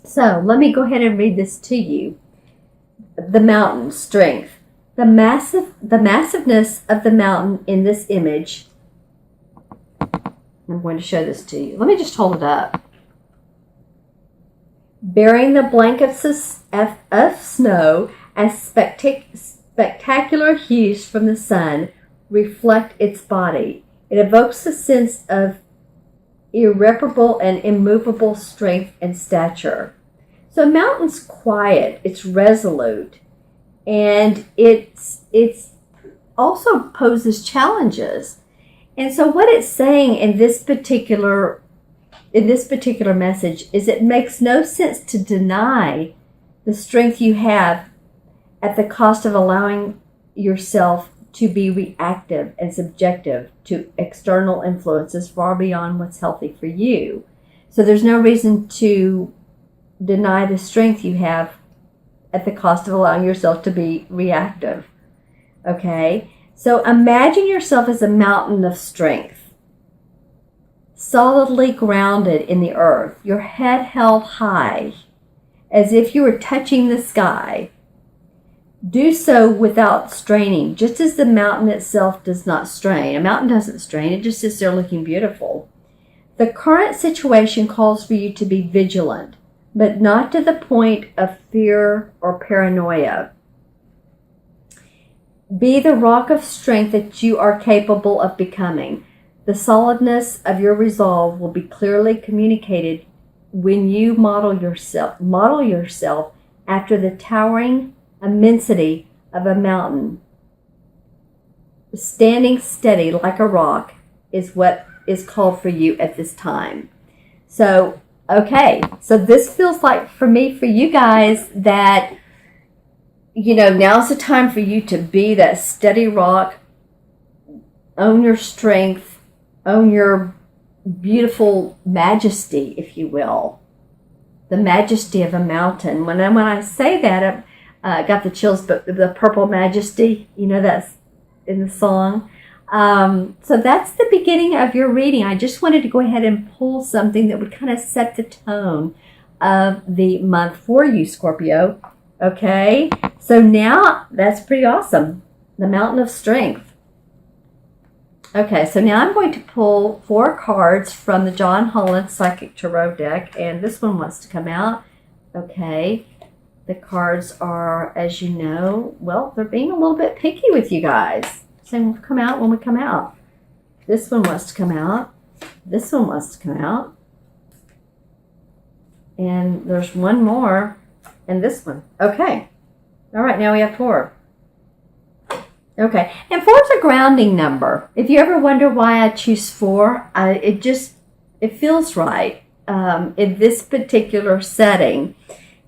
So let me go ahead and read this to you. The mountain, strength. The massiveness of the mountain in this image. I'm going to show this to you. Let me just hold it up. Bearing the blankets of snow as spectacular hues from the sun reflect its body. It evokes a sense of irreparable and immovable strength and stature. So a mountain's quiet, it's resolute, and it's also poses challenges. And so what it's saying in this particular message is it makes no sense to deny the strength you have at the cost of allowing yourself to be reactive and subjective to external influences far beyond what's healthy for you. So there's no reason to deny the strength you have at the cost of allowing yourself to be reactive. Okay? So imagine yourself as a mountain of strength, solidly grounded in the earth, your head held high, as if you were touching the sky. Do so without straining, just as the mountain itself does not strain. A mountain doesn't strain, it just sits there looking beautiful. The current situation calls for you to be vigilant, but not to the point of fear or paranoia. Be the rock of strength that you are capable of becoming. The solidness of your resolve will be clearly communicated when you model yourself after the towering immensity of a mountain. Standing steady like a rock is what is called for you at this time. So, okay, so this feels like for you guys, that, now's the time for you to be that steady rock, own your strength, own your beautiful majesty, if you will, the majesty of a mountain. When I say that, I got the chills, but the purple majesty, that's in the song. So that's the beginning of your reading. I just wanted to go ahead and pull something that would kind of set the tone of the month for you, Scorpio. Okay, so now that's pretty awesome. The Mountain of Strength. Okay, so now I'm going to pull 4 cards from the John Holland Psychic Tarot deck, and this one wants to come out. Okay, the cards are, as you know, well, they're being a little bit picky with you guys. Saying we'll come out when we come out. This one wants to come out. This one wants to come out. And there's one more. And this one. Okay. All right, now we have 4. Okay. And 4 is a grounding number. If you ever wonder why I choose 4, it feels right in this particular setting.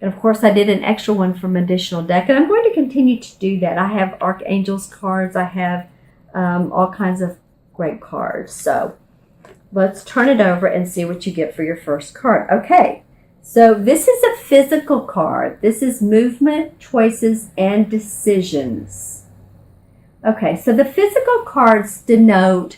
And of course, I did an extra one from additional deck, and I'm going to continue to do that. I have Archangel's cards. I have all kinds of great cards. So let's turn it over and see what you get for your first card. Okay, so this is a physical card. This is movement, choices, and decisions. Okay, so the physical cards denote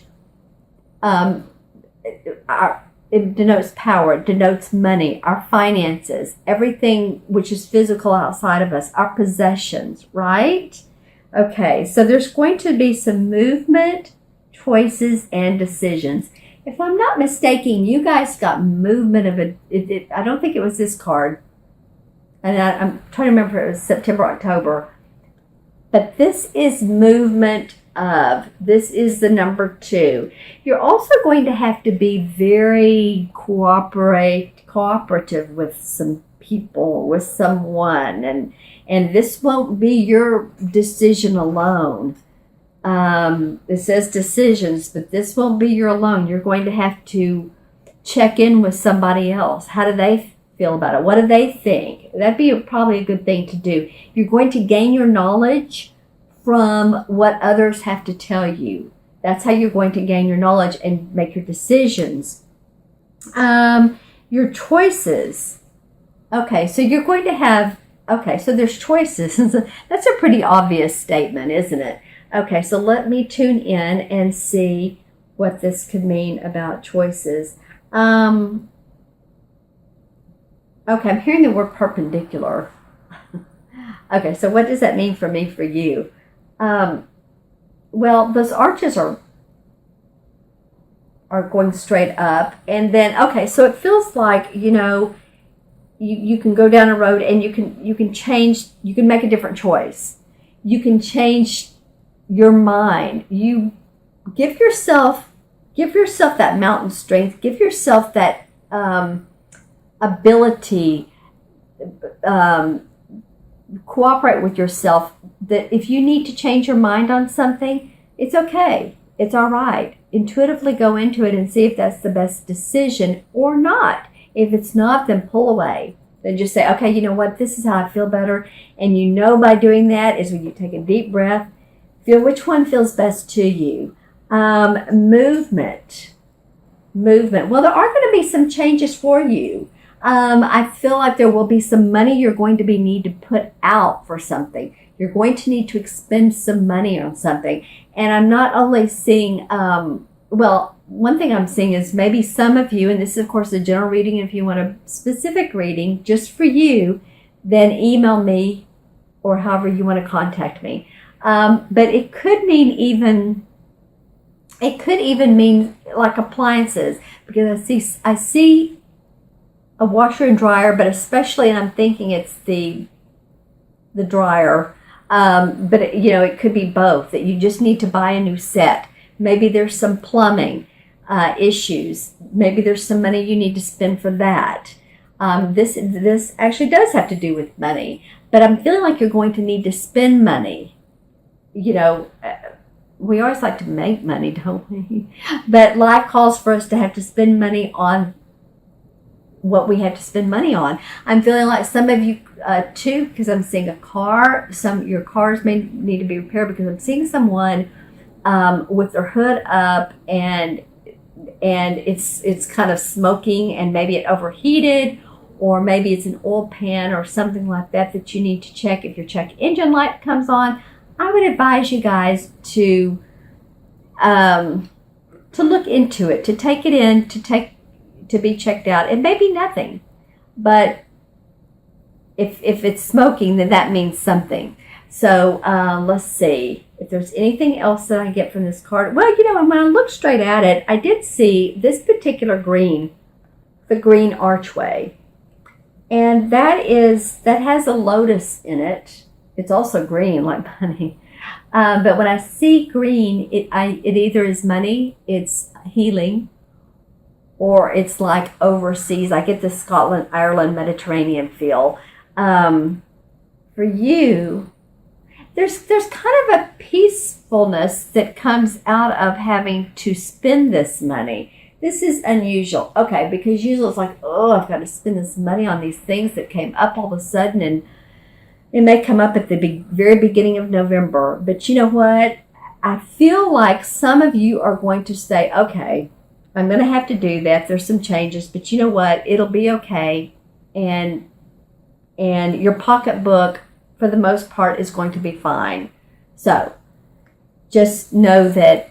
it denotes power, it denotes money, our finances, everything which is physical outside of us, our possessions, right? Okay, so there's going to be some movement, choices, and decisions. If I'm not mistaken, you guys got movement I don't think it was this card. And I'm trying to remember if it was September, October. But this is movement of. This is the number 2. You're also going to have to be very cooperative with some people, with someone, and this won't be your decision alone. It says decisions, but this won't be your alone. You're going to have to check in with somebody else. How do they feel about it? What do they think? That'd be probably a good thing to do. You're going to gain your knowledge from what others have to tell you. That's how you're going to gain your knowledge and make your decisions. Your choices. Okay, so you're going to have, so there's choices. That's a pretty obvious statement, isn't it? Okay, so let me tune in and see what this could mean about choices. Okay, I'm hearing the word perpendicular. Okay, so what does that mean for me, for you? Well, those arches are going straight up. And then, okay, so it feels like, you can go down a road and you can change, you can make a different choice. You can change your mind. You give yourself that mountain strength. Give yourself that ability, cooperate with yourself, that if you need to change your mind on something, it's okay. It's all right. Intuitively go into it and see if that's the best decision or not. If it's not, then pull away. Then just say, okay, you know what? This is how I feel better. And by doing that is when you take a deep breath, feel which one feels best to you. Movement. Well, there are going to be some changes for you. I feel like there will be some money you're going to need to put out for something. You're going to need to expend some money on something. And I'm not only seeing, one thing I'm seeing is maybe some of you, and this is of course a general reading, if you want a specific reading just for you, then email me or however you want to contact me. But it could even mean like appliances, because I see a washer and dryer, but especially, and I'm thinking it's the dryer. But it could be both, that you just need to buy a new set. Maybe there's some plumbing issues. Maybe there's some money you need to spend for that. This actually does have to do with money, but I'm feeling like you're going to need to spend money. We always like to make money, don't we? But life calls for us to have to spend money on what we have to spend money on. I'm feeling like some of you too, because I'm seeing a car. Your cars may need to be repaired, because I'm seeing someone with their hood up and it's kind of smoking, and maybe it overheated, or maybe it's an oil pan or something like that you need to check. If your check engine light comes on, I would advise you guys to look into it, to take it in, to be checked out. It may be nothing, but if it's smoking, then that means something. So let's see if there's anything else that I get from this card. Well, when I look straight at it, I did see this particular green, the green archway, and that has a lotus in it. It's also green, like money. But when I see green, it either is money, it's healing, or it's like overseas. I get the Scotland, Ireland, Mediterranean feel. For you, there's kind of a peacefulness that comes out of having to spend this money. This is unusual. Okay, because usually it's like, oh, I've got to spend this money on these things that came up all of a sudden, and it may come up at the very beginning of November. But you know what? I feel like some of you are going to say, okay, I'm going to have to do that. There's some changes, but you know what? It'll be okay. And your pocketbook, for the most part, is going to be fine. So just know that,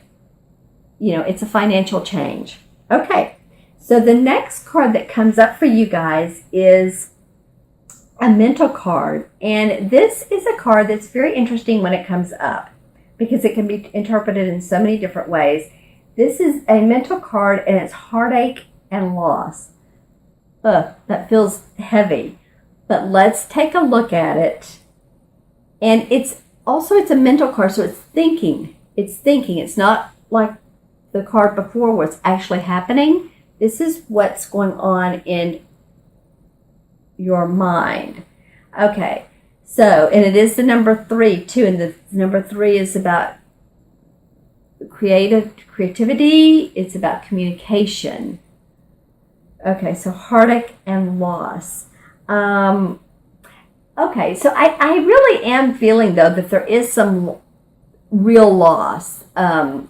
it's a financial change. Okay. So the next card that comes up for you guys is a mental card. And this is a card that's very interesting when it comes up, because it can be interpreted in so many different ways. This is a mental card, and it's heartache and loss. That feels heavy. But let's take a look at it. And it's a mental card, so it's thinking. It's not like the card before where it's actually happening. This is what's going on in your mind. Okay. So, and it is the number 3 too, and the number 3 is about creativity. It's about communication. Okay, so heartache and loss. Okay, so I really am feeling, though, that there is some real loss, or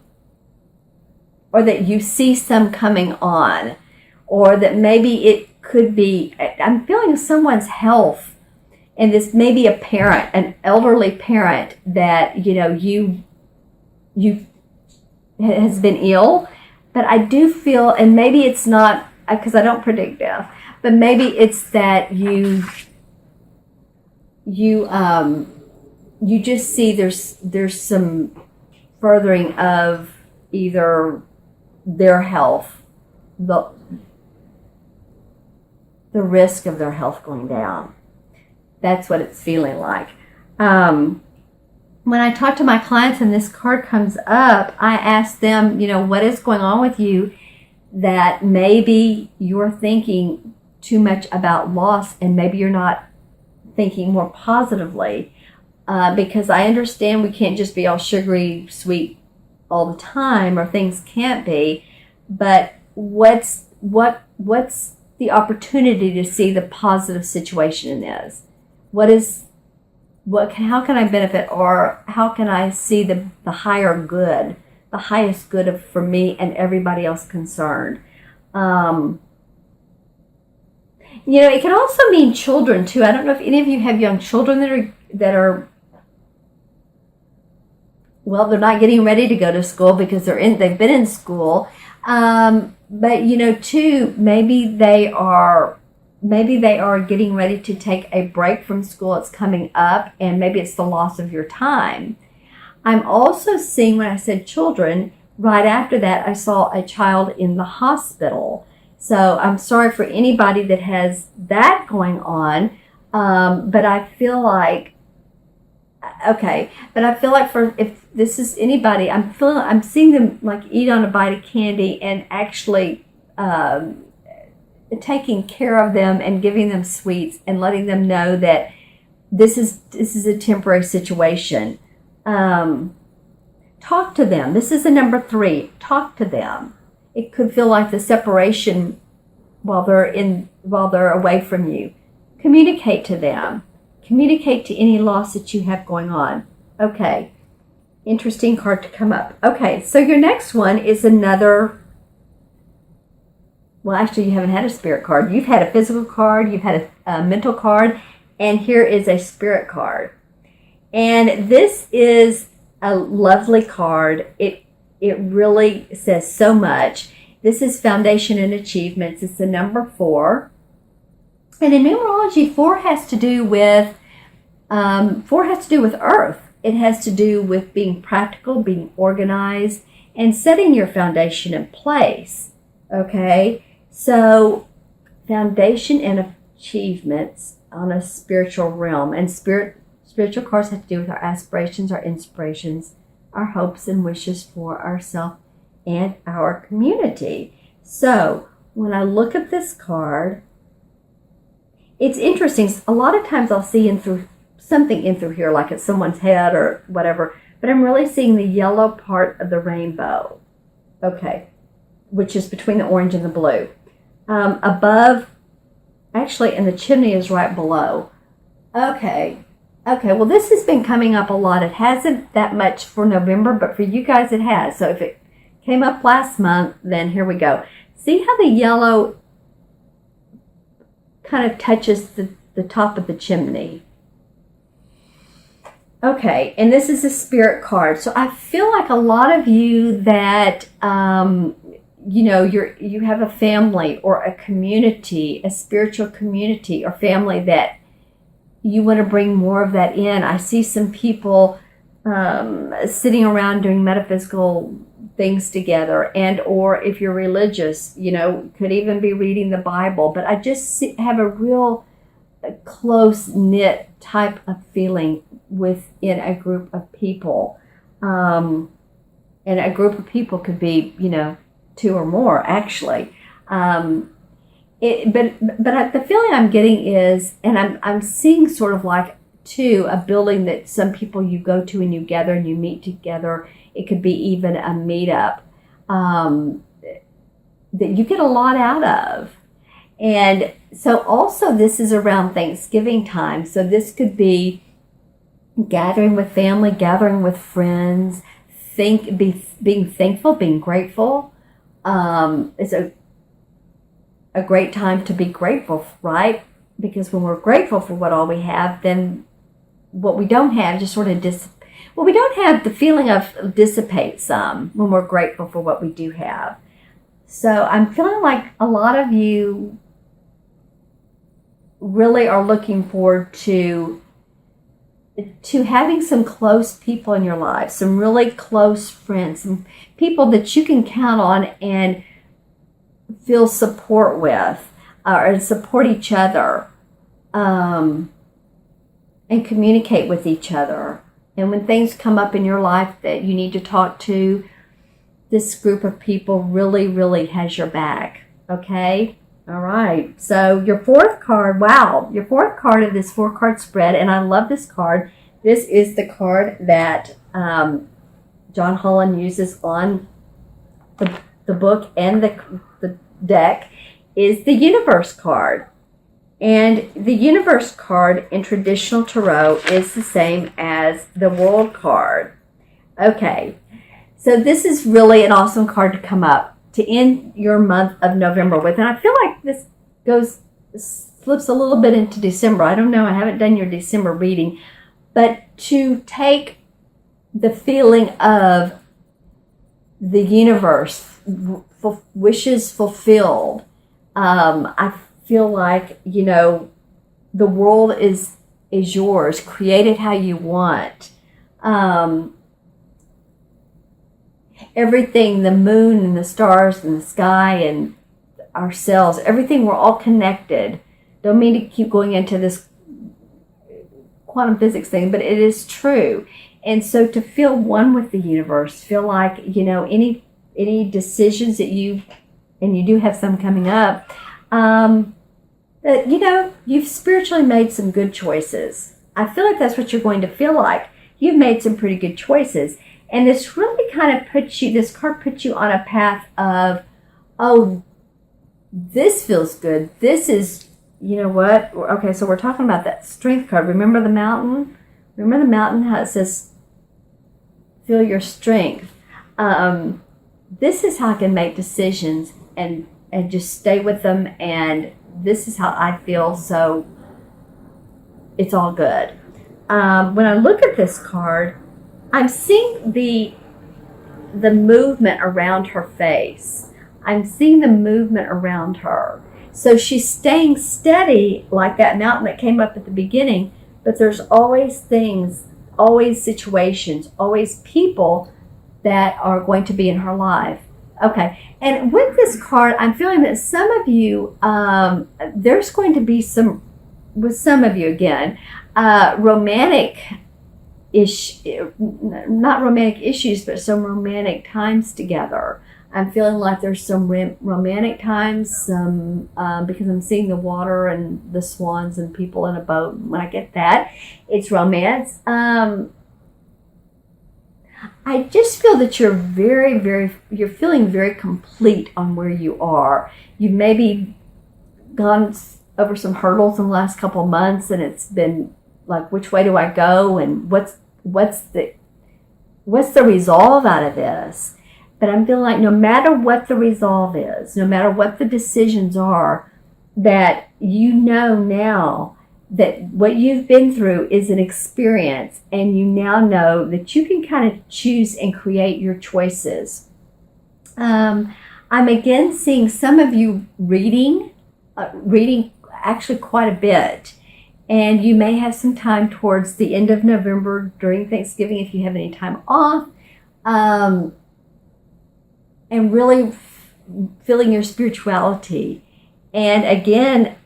that you see some coming on, or that maybe it could be, I'm feeling someone's health. And this may be a parent, an elderly parent that, you has been ill. But I do feel, and maybe it's not, because I don't predict death, but maybe it's that you just see there's some furthering of either their health, the risk of their health going down. That's what it's feeling like. When I talk to my clients and this card comes up, I ask them, what is going on with you that maybe you're thinking too much about loss and maybe you're not thinking more positively. Because I understand we can't just be all sugary sweet all the time, or things can't be, but what's the opportunity to see the positive situation in this? How can I benefit, or how can I see the higher good, the highest good for me and everybody else concerned? It can also mean children too. I don't know if any of you have young children that are well, they're not getting ready to go to school because they've been in school. But too, maybe they are getting ready to take a break from school. It's coming up, and maybe it's the loss of your time. I'm also seeing, when I said children, right after that, I saw a child in the hospital. So I'm sorry for anybody that has that going on. But I feel like, if this is anybody, I'm seeing them like eat on a bite of candy and actually taking care of them and giving them sweets and letting them know that this is a temporary situation. Talk to them. This is the number 3. Talk to them. It could feel like the separation while they're away from you. Communicate to them. Communicate to any loss that you have going on. Okay. Interesting card to come up. Okay, so your next one is another. Well, actually, you haven't had a spirit card. You've had a physical card, you've had a mental card, and here is a spirit card. And this is a lovely card. It really says so much. This is Foundation and Achievements. It's the number 4. And in numerology, 4 has to do with Earth. It has to do with being practical, being organized, and setting your foundation in place. Okay? So, foundation and achievements on a spiritual realm. And spiritual cards have to do with our aspirations, our inspirations, our hopes and wishes for ourselves and our community. So, when I look at this card, it's interesting. A lot of times I'll see something in through here, like it's someone's head or whatever, but I'm really seeing the yellow part of the rainbow. Okay, which is between the orange and the blue. Above, actually, and the chimney is right below. Okay, well, this has been coming up a lot. It hasn't that much for November, but for you guys it has. So if it came up last month, then here we go. See how the yellow kind of touches the top of the chimney? Okay, and this is a spirit card. So I feel like a lot of you that, you have a family or a community, a spiritual community or family that you want to bring more of that in. I see some people sitting around doing metaphysical things together, and or if you're religious, could even be reading the Bible. But I just have a real close-knit type of feeling within a group of people. And a group of people could be, 2 or more, actually. But the feeling I'm getting is, and I'm seeing sort of like, too, a building that some people you go to and you gather and you meet together. It could be even a meetup that you get a lot out of. And so also this is around Thanksgiving time. So this could be gathering with family, gathering with friends, being thankful, being grateful. It's a great time to be grateful, right? Because when we're grateful for what all we have, then what we don't have just sort of we don't have the feeling of dissipate some when we're grateful for what we do have. So I'm feeling like a lot of you really are looking forward to having some close people in your life, some really close friends, some people that you can count on and feel support with, or support each other, and communicate with each other. And when things come up in your life that you need to talk to, this group of people really, really has your back. Okay? All right. So your fourth card, wow, your fourth card of this 4-card spread, and I love this card. This is the card that John Holland uses on the book and the deck, is the Universe card. And the Universe card in traditional tarot is the same as the World card. Okay, so this is really an awesome card to come up to end your month of November with. And I feel like this slips a little bit into December. I don't know, I haven't done your December reading. But to take the feeling of the universe, wishes fulfilled, I feel like, the world is yours. Create it how you want. Everything, the moon and the stars and the sky and ourselves, everything, we're all connected. Don't mean to keep going into this quantum physics thing, but it is true. And so to feel one with the universe, feel like, any decisions that you do have some coming up, that, you've spiritually made some good choices. I feel like that's what you're going to feel like. You've made some pretty good choices. And this really kind of this card puts you on a path of, oh, this feels good. This is, you know what? Okay, so we're talking about that strength card. Remember the mountain? Remember the mountain, how it says, feel your strength. This is how I can make decisions and just stay with them. And this is how I feel. So it's all good. When I look at this card, I'm seeing the movement around her face. I'm seeing the movement around her. So she's staying steady like that mountain that came up at the beginning, but there's always things, always situations, always people that are going to be in her life. Okay, and with this card, I'm feeling that some of you, there's going to be with some of you again, romantic not romantic issues, but some romantic times together. I'm feeling like there's some romantic times, because I'm seeing the water and the swans and people in a boat. When I get that, it's romance. I just feel that you're you're feeling very complete on where you are. You've maybe gone over some hurdles in the last couple of months, and it's been like, which way do I go, and what's the resolve out of this? But I'm feeling like no matter what the resolve is, no matter what the decisions are, that now that what you've been through is an experience, and you now know that you can kind of choose and create your choices. I'm again seeing some of you reading actually quite a bit. And you may have some time towards the end of November during Thanksgiving if you have any time off. And really feeling your spirituality. And again,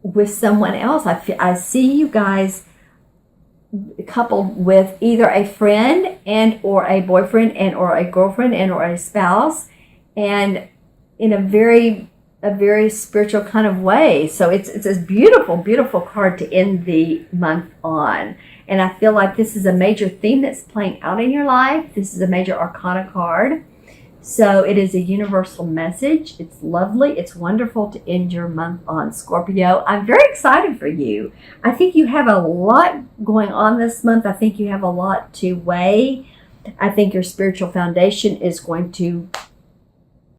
with someone else, I see you guys coupled with either a friend and or a boyfriend and or a girlfriend and or a spouse, and in a very spiritual kind of way. So it's a beautiful, beautiful card to end the month on. And I feel like this is a major theme that's playing out in your life. This is a major arcana card. So it is a universal message. It's lovely. It's wonderful to end your month on, Scorpio. I'm very excited for you. I think you have a lot going on this month. I think you have a lot to weigh. I think your spiritual foundation is going to